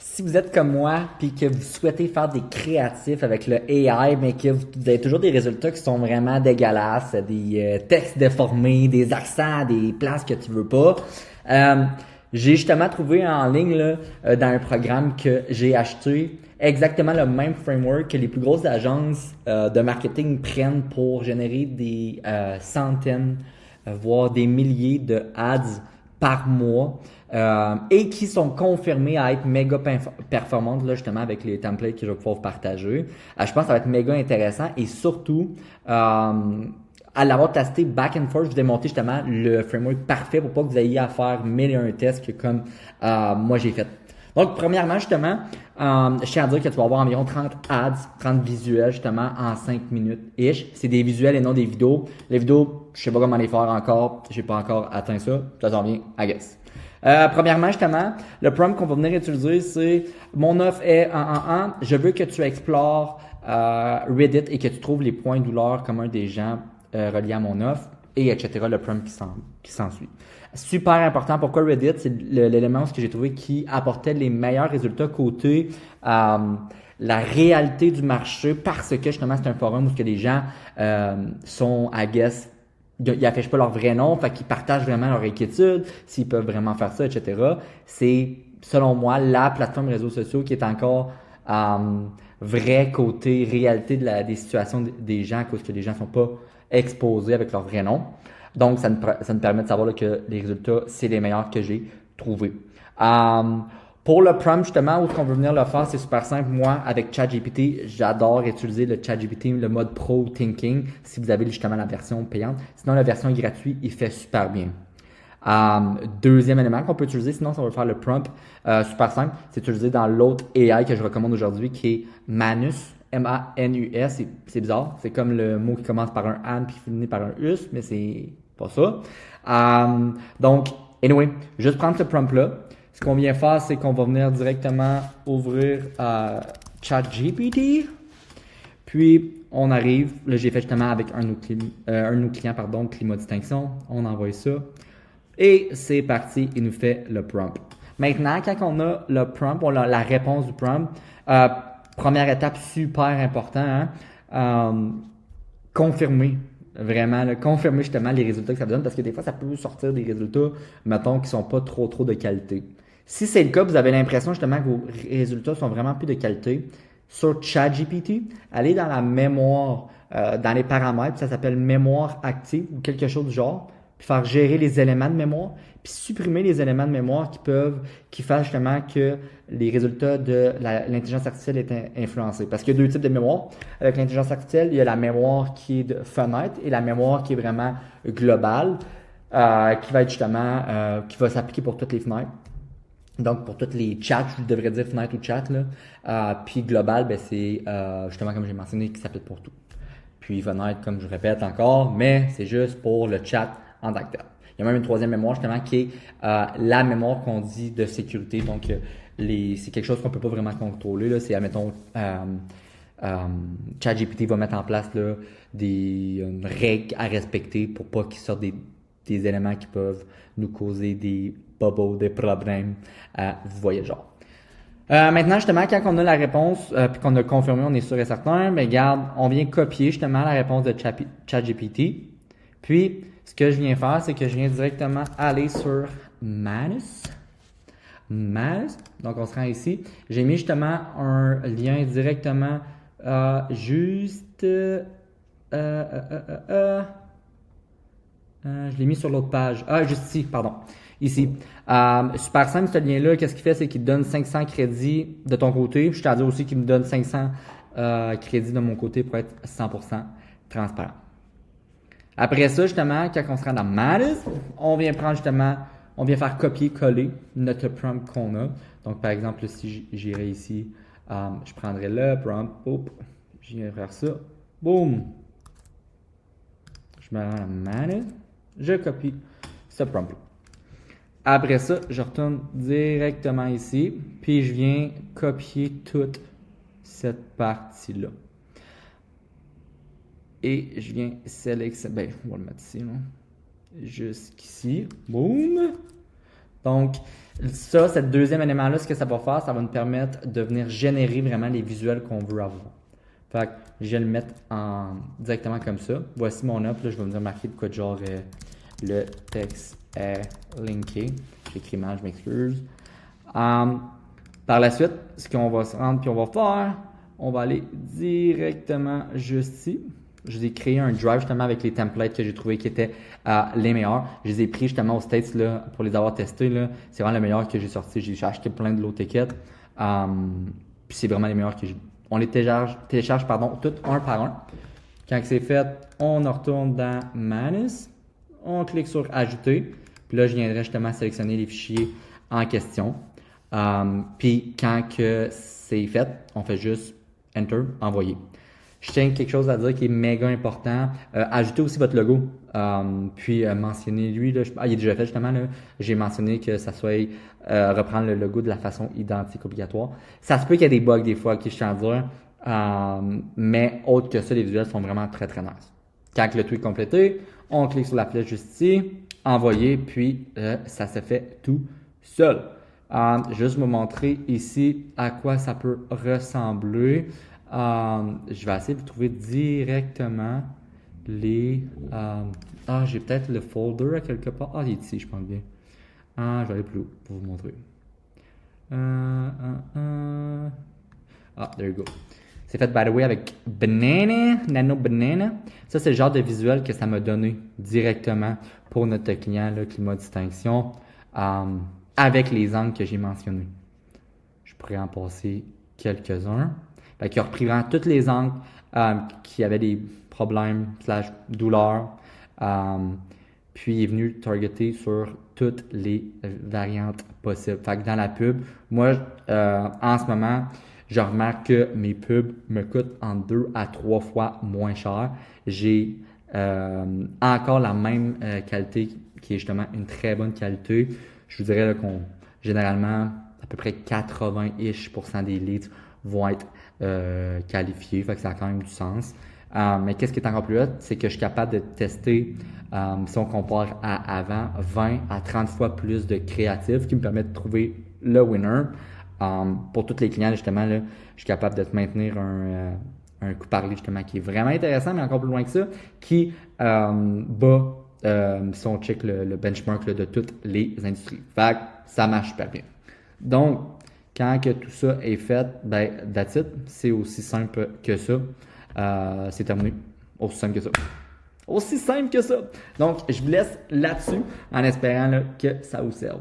Si vous êtes comme moi, puis que vous souhaitez faire des créatifs avec le AI, mais que vous avez toujours des résultats qui sont vraiment dégueulasses, des textes déformés, des accents, des places que tu veux pas, euh, j'ai justement trouvé en ligne là, dans un programme que j'ai acheté exactement le même framework que les plus grosses agences de marketing prennent pour générer des centaines, voire des milliers de ads par mois et qui sont confirmées à être méga performantes là, justement avec les templates que je vais pouvoir vous partager. Je pense que ça va être méga intéressant et surtout à l'avoir testé back and forth, je vous ai montré justement le framework parfait pour pas que vous ayez à faire mille et un tests que comme moi j'ai fait. Donc, premièrement, justement, je tiens à dire que tu vas avoir environ 30 ads, 30 visuels, justement, en 5 minutes-ish. C'est des visuels et non des vidéos. Les vidéos, je sais pas comment les faire encore. J'ai pas encore atteint ça. Ça s'en vient, I guess. Premièrement, justement, le prompt qu'on va venir utiliser, c'est mon offre est je veux que tu explores Reddit et que tu trouves les points de douleur communs des gens reliés à mon offre, et etc. Le prompt qui s'ensuit. Super important. Pourquoi Reddit? C'est l'élément que j'ai trouvé qui apportait les meilleurs résultats côté la réalité du marché parce que justement c'est un forum où les gens sont, I guess, ils affichent pas leur vrai nom, fait qu'ils partagent vraiment leur inquiétude, s'ils peuvent vraiment faire ça, etc. C'est, selon moi, la plateforme réseaux sociaux qui est encore vrai côté réalité des situations des gens à cause que les gens sont pas exposés avec leur vrai nom. Donc, ça me permet de savoir là, que les résultats, c'est les meilleurs que j'ai trouvés. Pour le prompt, justement, où on veut venir le faire, c'est super simple. Moi, avec ChatGPT, j'adore utiliser le ChatGPT, le mode Pro Thinking, si vous avez justement la version payante. Sinon, la version gratuite, il fait super bien. Deuxième élément qu'on peut utiliser, sinon ça va faire le prompt super simple, c'est utilisé dans l'autre AI que je recommande aujourd'hui qui est Manus, M-A-N-U-S, c'est bizarre, c'est comme le mot qui commence par un an puis qui finit par un us, mais c'est pas ça. Donc, anyway, juste prendre ce prompt-là. Ce qu'on vient faire, c'est qu'on va venir directement ouvrir ChatGPT. Puis, on arrive, là j'ai fait justement avec un de nos clients, pardon, Climat Distinction, on envoie ça. Et c'est parti, il nous fait le prompt. Maintenant, quand on a le prompt, on a la réponse du prompt, première étape super important, hein, confirmer, vraiment, là, confirmer justement les résultats que ça donne, parce que des fois, ça peut sortir des résultats, mettons, qui sont pas trop de qualité. Si c'est le cas, vous avez l'impression justement que vos résultats sont vraiment plus de qualité, sur ChatGPT, allez dans la mémoire, dans les paramètres, ça s'appelle mémoire active ou quelque chose du genre, puis faire gérer les éléments de mémoire, puis supprimer les éléments de mémoire qui fassent justement que les résultats de l'intelligence artificielle est influencés. Parce qu'il y a deux types de mémoire. Avec l'intelligence artificielle, il y a la mémoire qui est de fenêtre et la mémoire qui est vraiment globale, qui va être justement, qui va s'appliquer pour toutes les fenêtres. Donc, pour tous les chats, je devrais dire fenêtre ou chat, là. Puis global, ben, c'est justement, comme j'ai mentionné, qui s'applique pour tout. Puis fenêtre, comme je répète encore, mais c'est juste pour le chat en tant que tel. Il y a même une troisième mémoire, justement, qui est la mémoire qu'on dit de sécurité. Donc, c'est quelque chose qu'on peut pas vraiment contrôler, là. C'est, admettons, ChatGPT va mettre en place là, des règles à respecter pour pas qu'il sorte des éléments qui peuvent nous causer des bubbles, des problèmes. Vous voyez le genre. Maintenant, justement, quand on a la réponse, puis qu'on a confirmé, on est sûr et certain, mais regarde, on vient copier justement la réponse de ChatGPT. Puis, ce que je viens faire, c'est que je viens directement aller sur Manus. Donc, on se rend ici. J'ai mis justement un lien directement juste... je l'ai mis sur l'autre page. Juste ici, pardon. Ici. Super simple, ce lien-là, qu'est-ce qu'il fait? C'est qu'il te donne 500 crédits de ton côté. Je t'en dis aussi qu'il me donne 500 crédits de mon côté pour être 100% transparent. Après ça, justement, quand on se rend dans Matters, on vient prendre justement, on vient faire copier-coller notre prompt qu'on a. Donc, par exemple, si j'irais ici, je prendrais le prompt, je viens faire ça, boum, je me rends dans Matters, je copie ce prompt-là. Après ça, je retourne directement ici, puis je viens copier toute cette partie-là. Et je viens sélectionner, on va le mettre ici, jusqu'ici, boum. Donc, ça, ce deuxième élément-là, ce que ça va faire, ça va nous permettre de venir générer vraiment les visuels qu'on veut avoir. Fait que je vais le mettre directement comme ça. Voici mon up. Là, je vais venir marquer de quoi de genre le texte est linké. J'écris mal, je m'excuse. Par la suite, ce qu'on va se rendre puis on va faire, on va aller directement juste ici. Je vous ai créé un drive justement avec les templates que j'ai trouvé qui étaient les meilleurs. Je les ai pris justement aux States là, pour les avoir testés. Là. C'est vraiment le meilleur que j'ai sorti. J'ai acheté plein de low tickets. Puis c'est vraiment les meilleurs que j'ai. On les télécharge tout un par un. Quand c'est fait, on retourne dans Manus. On clique sur Ajouter. Puis là, je viendrai justement sélectionner les fichiers en question. Puis quand que c'est fait, on fait juste Enter, Envoyer. Je tiens quelque chose à dire qui est méga important. Ajoutez aussi votre logo. Puis mentionner lui, là, il est déjà fait justement. J'ai mentionné que ça soit reprendre le logo de la façon identique obligatoire. Ça se peut qu'il y ait des bugs des fois, je tiens à dire. Mais autre que ça, les visuels sont vraiment très très nice. Quand le tout est complété, on clique sur la flèche juste ici, envoyer, puis ça se fait tout seul. Juste vous montrer ici à quoi ça peut ressembler. Je vais essayer de trouver directement les... j'ai peut-être le folder à quelque part. Il est ici, je pense bien. Je vais aller plus haut pour vous montrer. There you go. C'est fait, by the way, avec Nano Banana. Ça, c'est le genre de visuel que ça m'a donné directement pour notre client, là, Climat Distinction, avec les angles que j'ai mentionnés. Je pourrais en passer quelques-uns. Fait qu'il a repris vraiment tous les angles qui avaient des problèmes / douleurs. Puis il est venu targeter sur toutes les variantes possibles. Fait que dans la pub, moi, en ce moment, je remarque que mes pubs me coûtent entre 2 à 3 fois moins cher. J'ai encore la même qualité qui est justement une très bonne qualité. Je vous dirais là, qu'on généralement à peu près 80% des leads vont être qualifiés. Fait que ça a quand même du sens. Mais qu'est-ce qui est encore plus hot, c'est que je suis capable de tester, si on compare à avant, 20 à 30 fois plus de créatifs qui me permettent de trouver le winner. Pour tous les clients, justement, là, je suis capable de te maintenir un coup parlé justement qui est vraiment intéressant, mais encore plus loin que ça, qui bat, si on check le benchmark là, de toutes les industries. Fait que ça marche super bien. Donc, quand que tout ça est fait, ben, that's it. C'est aussi simple que ça. C'est terminé. Aussi simple que ça. Aussi simple que ça. Donc, je vous laisse là-dessus en espérant là, que ça vous serve.